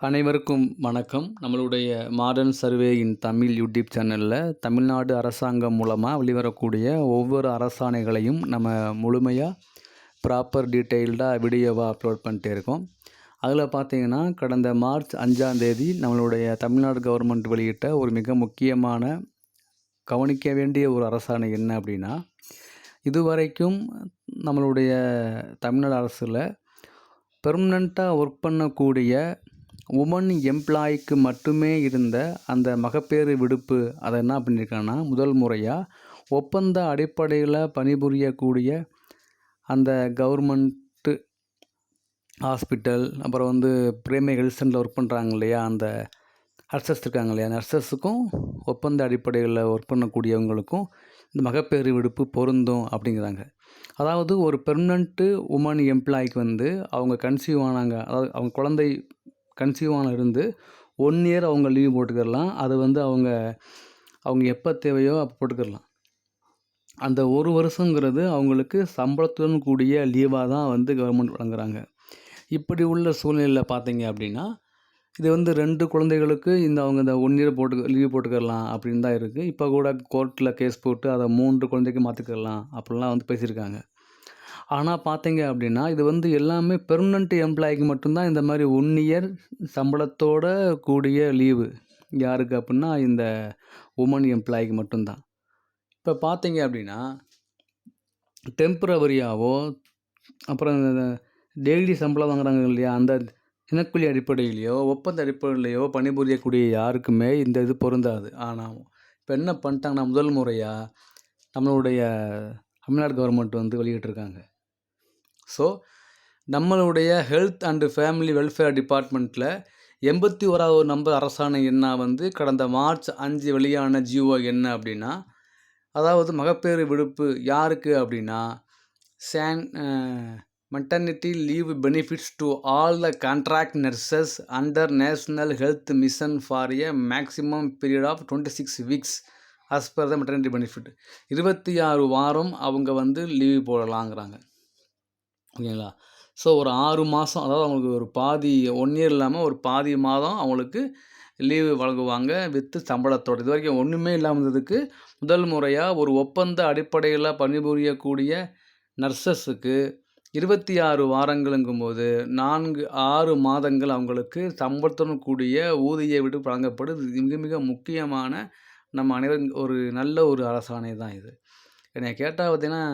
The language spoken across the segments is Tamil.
அனைவருக்கும் வணக்கம். நம்மளுடைய மாடர்ன் சர்வே இன் தமிழ் யூடியூப் சேனலில் தமிழ்நாடு அரசாங்கம் மூலமாக வெளிவரக்கூடிய ஒவ்வொரு அரசாணைகளையும் நம்ம முழுமையாக ப்ராப்பர் டீட்டெயில்டாக வீடியோவாக அப்லோட் பண்ணிட்டே இருக்கோம். அதில் பார்த்தீங்கன்னா கடந்த மார்ச் 5ஆம் தேதி நம்மளுடைய தமிழ்நாடு கவர்மெண்ட் வெளியிட்ட ஒரு மிக முக்கியமான கவனிக்க வேண்டிய ஒரு அரசாணை என்ன அப்படின்னா, இதுவரைக்கும் நம்மளுடைய தமிழ்நாடு அரசில் பெர்மனண்ட்டாக ஒர்க் பண்ணக்கூடிய உமன் எம்ப்ளாய்க்கு மட்டுமே இருந்த அந்த மகப்பேறு விடுப்பு அதை என்ன பண்ணியிருக்காங்கன்னா, முதல் முறையாக ஒப்பந்த அடிப்படையில் பணிபுரியக்கூடிய அந்த கவர்மெண்ட்டு ஹாஸ்பிட்டல், அப்புறம் பிரைமரி ஹெல்த் சென்டரில் ஒர்க் பண்ணுறாங்க இல்லையா, அந்த நர்சஸ் இருக்காங்க இல்லையா, நர்சஸுக்கும் ஒப்பந்த அடிப்படையில் ஒர்க் பண்ணக்கூடியவங்களுக்கும் இந்த மகப்பேறு விடுப்பு பொருந்தும் அப்படிங்கிறாங்க. அதாவது ஒரு பெர்மனண்ட்டு உமன் எம்ப்ளாய்க்கு அவங்க கன்சீவ் ஆனாங்க, அதாவது அவங்க குழந்தை கன்சீவ் இருந்து 1 இயர் அவங்க லீவ் போட்டுக்கிடலாம். அது அவங்க எப்போ தேவையோ அப்போ போட்டுக்கிடலாம். அந்த 1 வருஷங்கிறது அவங்களுக்கு சம்பளத்துடன் கூடிய லீவாக தான் கவர்மெண்ட் வழங்குறாங்க. இப்படி உள்ள சூழ்நிலையில் பார்த்தீங்க அப்படின்னா, இது 2 குழந்தைகளுக்கு அவங்க இந்த 1 இயர் லீவ் போட்டுக்கிடலாம் அப்படின்னு தான் இருக்குது. இப்போ கூட கோர்ட்டில் கேஸ் போட்டு அதை 3 குழந்தைக்கு மாற்றிக்கிடலாம் அப்படிலாம் பேசியிருக்காங்க. ஆனால் பார்த்தீங்க அப்படின்னா, இது எல்லாமே பெர்மனண்ட் எம்ப்ளாய்க்கு மட்டும்தான் இந்த மாதிரி 1 இயர் சம்பளத்தோட கூடிய லீவு. யாருக்கு அப்படின்னா, இந்த உமன் எம்ப்ளாய்க்கு மட்டும்தான். இப்போ பார்த்தீங்க அப்படின்னா, டெம்பரவரியாவோ அப்புறம் டெய்லி சம்பளம் வாங்குறாங்க இல்லையா, அந்த தினக்கூலி அடிப்படையிலையோ ஒப்பந்த அடிப்படையிலையோ பணிபுரியக்கூடிய யாருக்குமே இந்த இது பொருந்தாது. ஆனால் இப்போ என்ன பண்ணிட்டாங்கன்னா, முதல் முறையாக நம்மளுடைய தமிழ்நாடு கவர்மெண்ட் வெளியிட்டிருக்காங்க. ஸோ நம்மளுடைய ஹெல்த் அண்டு ஃபேமிலி வெல்ஃபேர் டிபார்ட்மெண்ட்டில் 81வது நம்பர் அரசாணை என்ன கடந்த மார்ச் 5 வெளியான ஜிஓ என்ன அப்படின்னா, அதாவது மகப்பேறு விடுப்பு யாருக்கு அப்படின்னா, maternity leave benefits to all the contract nurses under national health mission for a maximum period of 26 weeks as per the maternity benefit. 26 வாரம் அவங்க லீவ் போடலாங்கிறாங்க. ஓகேங்களா? ஸோ ஒரு 6 மாதம், அதாவது அவங்களுக்கு ஒரு பாதி 1 இயர் இல்லாமல் ஒரு பாதி மாதம் அவங்களுக்கு லீவு வழங்குவாங்க வித்து சம்பளத்தோடு. இது வரைக்கும் ஒன்றுமே இல்லாமல் இருந்ததுக்கு முதல் முறையாக ஒரு ஒப்பந்த அடிப்படையில் பணிபுரியக்கூடிய நர்சஸுக்கு 26 வாரங்களுங்கும்போது 6 மாதங்கள் அவங்களுக்கு சம்பளத்துடன் கூடிய ஊதிய விடுப்பு வழங்கப்படுது. மிக மிக முக்கியமான நம்ம அனைவரும் ஒரு நல்ல ஒரு அரசாணை தான் இது. என்னை கேட்டால் பார்த்தீங்கன்னா,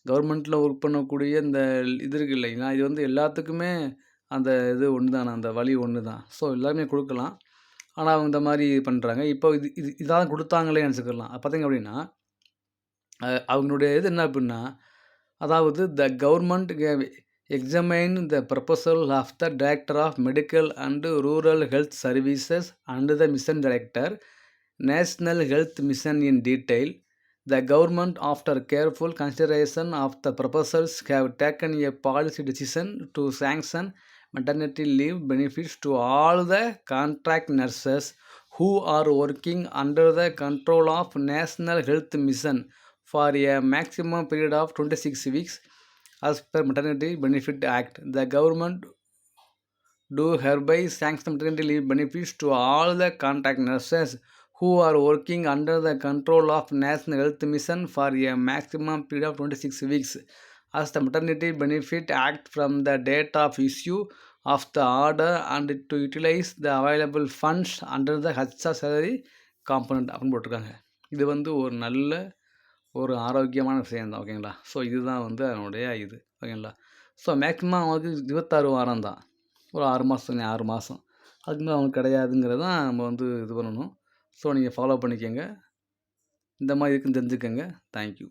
கவர்மெண்ட்டில் ஒர்க் பண்ணக்கூடிய இந்த இது இருக்குது இல்லைங்களா, இது எல்லாத்துக்குமே அந்த இது ஒன்று தானே, அந்த வழி ஒன்று தான். ஸோ எல்லாருமே கொடுக்கலாம். ஆனால் அவங்க இந்த மாதிரி பண்ணுறாங்க. இப்போ இதான் கொடுத்தாங்களே நினச்சிக்கலாம். பார்த்தீங்க அப்படின்னா, அவங்களுடைய இது என்ன அப்படின்னா, அதாவது the government examine the proposal of the director of medical and rural health services and the mission director national health mission in detail. The government, after careful consideration of the proposals, have taken a policy decision to sanction maternity leave benefits to all the contract nurses who are working under the control of National Health Mission for a maximum period of 26 weeks as per Maternity Benefit Act. The government do hereby sanction maternity leave benefits to all the contract nurses who are working under the control of National Health Mission for a maximum period of 26 weeks as the Maternity Benefit Act from the date of issue of the order and to utilize the available funds under the HSA salary component அப்படின்னு போட்டிருக்காங்க. இது ஒரு நல்ல ஒரு ஆரோக்கியமான விஷயம்தான். ஓகேங்களா? ஸோ இதுதான் அதனுடைய இது. ஓகேங்களா? ஸோ மேக்ஸிமம் அவங்களுக்கு 26 வாரம் தான், ஒரு 6 மாதம். அதுக்கு மேலே அவங்களுக்கு கிடையாதுங்கிறது தான் நம்ம இது பண்ணணும். ஸோ நீங்கள் ஃபாலோ பண்ணிக்கோங்க. இந்த மாதிரி இருக்குன்னு தெரிஞ்சுக்கோங்க. தேங்க்யூ.